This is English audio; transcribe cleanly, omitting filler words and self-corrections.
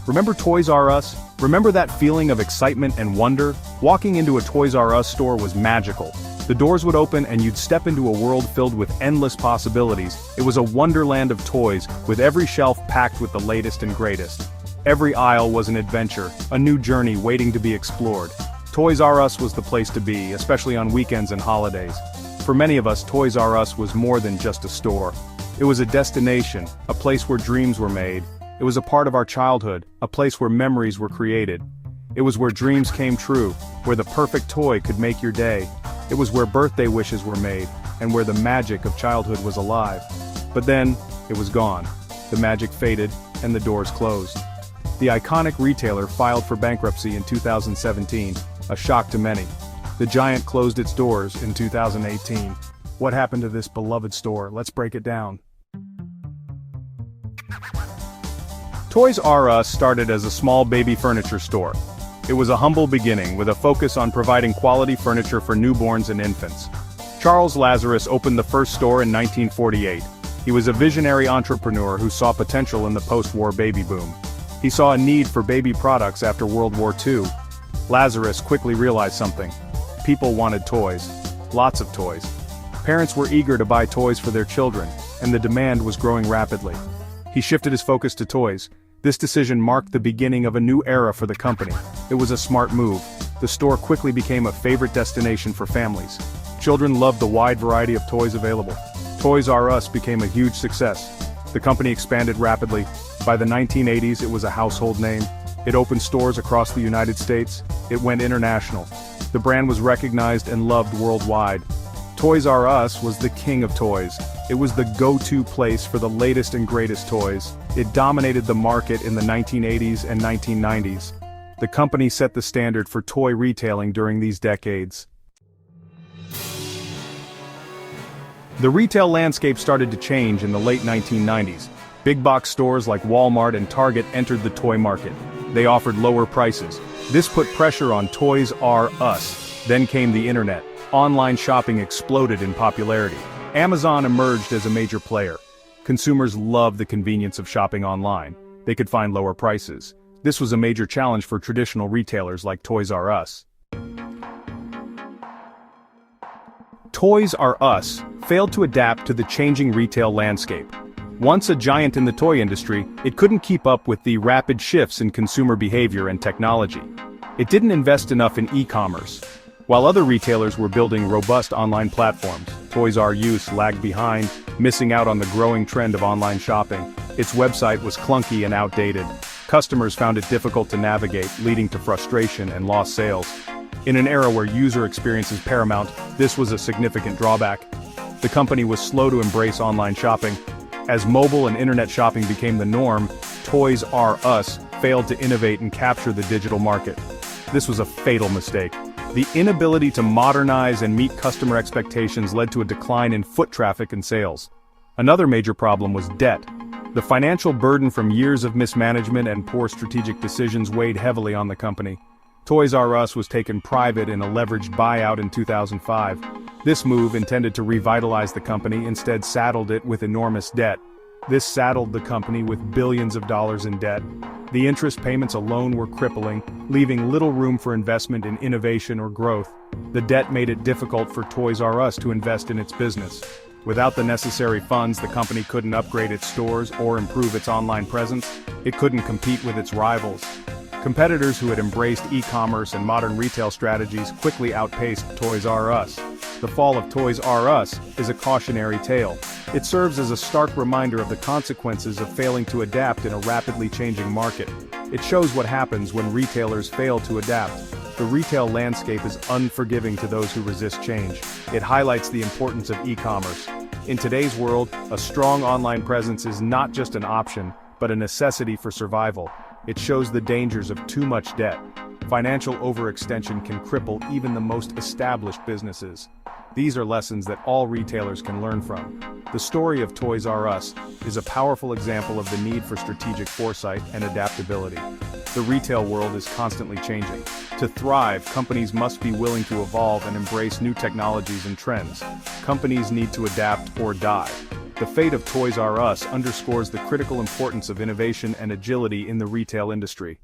Remember Toys R Us? Remember that feeling of excitement and wonder? Walking into a Toys R Us store was magical. The doors would open and you'd step into a world filled with endless possibilities. It was a wonderland of toys, with every shelf packed with the latest and greatest. Every aisle was an adventure, a new journey waiting to be explored. Toys R Us was the place to be, especially on weekends and holidays. For many of us, Toys R Us was more than just a store. It was a destination, a place where dreams were made. It was a part of our childhood, a place where memories were created. It was where dreams came true, where the perfect toy could make your day. It was where birthday wishes were made, and where the magic of childhood was alive. But then, it was gone. The magic faded, and the doors closed. The iconic retailer filed for bankruptcy in 2017, a shock to many. The giant closed its doors in 2018. What happened to this beloved store? Let's break it down. Toys R Us started as a small baby furniture store. It was a humble beginning with a focus on providing quality furniture for newborns and infants. Charles Lazarus opened the first store in 1948. He was a visionary entrepreneur who saw potential in the post-war baby boom. He saw a need for baby products after World War II. Lazarus quickly realized something. People wanted toys. Lots of toys. Parents were eager to buy toys for their children, and the demand was growing rapidly. He shifted his focus to toys. This decision marked the beginning of a new era for the company. It was a smart move. The store quickly became a favorite destination for families. Children loved the wide variety of toys available. Toys R Us became a huge success. The company expanded rapidly. By the 1980s, it was a household name. It opened stores across the United States. It went international. The brand was recognized and loved worldwide. Toys R Us was the king of toys. It was the go-to place for the latest and greatest toys. It dominated the market in the 1980s and 1990s. The company set the standard for toy retailing during these decades. The retail landscape started to change in the late 1990s. Big box stores like Walmart and Target entered the toy market. They offered lower prices. This put pressure on Toys R Us. Then came the internet. Online shopping exploded in popularity. Amazon emerged as a major player. Consumers loved the convenience of shopping online. They could find lower prices. This was a major challenge for traditional retailers like Toys R Us. Toys R Us failed to adapt to the changing retail landscape. Once a giant in the toy industry, it couldn't keep up with the rapid shifts in consumer behavior and technology. It didn't invest enough in e-commerce. While other retailers were building robust online platforms, Toys R Us lagged behind, missing out on the growing trend of online shopping. Its website was clunky and outdated. Customers found it difficult to navigate, leading to frustration and lost sales. In an era where user experience is paramount, this was a significant drawback. The company was slow to embrace online shopping. As mobile and internet shopping became the norm, Toys R Us failed to innovate and capture the digital market. This was a fatal mistake. The inability to modernize and meet customer expectations led to a decline in foot traffic and sales. Another major problem was debt. The financial burden from years of mismanagement and poor strategic decisions weighed heavily on the company. Toys R Us was taken private in a leveraged buyout in 2005. This move, intended to revitalize the company, instead saddled it with enormous debt. This saddled the company with billions of dollars in debt. The interest payments alone were crippling, leaving little room for investment in innovation or growth. The debt made it difficult for Toys R Us to invest in its business. Without the necessary funds, the company couldn't upgrade its stores or improve its online presence. It couldn't compete with its rivals. Competitors who had embraced e-commerce and modern retail strategies quickly outpaced Toys R Us. The fall of Toys R Us is a cautionary tale. It serves as a stark reminder of the consequences of failing to adapt in a rapidly changing market. It shows what happens when retailers fail to adapt. The retail landscape is unforgiving to those who resist change. It highlights the importance of e-commerce. In today's world, a strong online presence is not just an option, but a necessity for survival. It shows the dangers of too much debt. Financial overextension can cripple even the most established businesses. These are lessons that all retailers can learn from. The story of Toys R Us is a powerful example of the need for strategic foresight and adaptability. The retail world is constantly changing. To thrive, companies must be willing to evolve and embrace new technologies and trends. Companies need to adapt or die. the fate of Toys R Us underscores the critical importance of innovation and agility in the retail industry.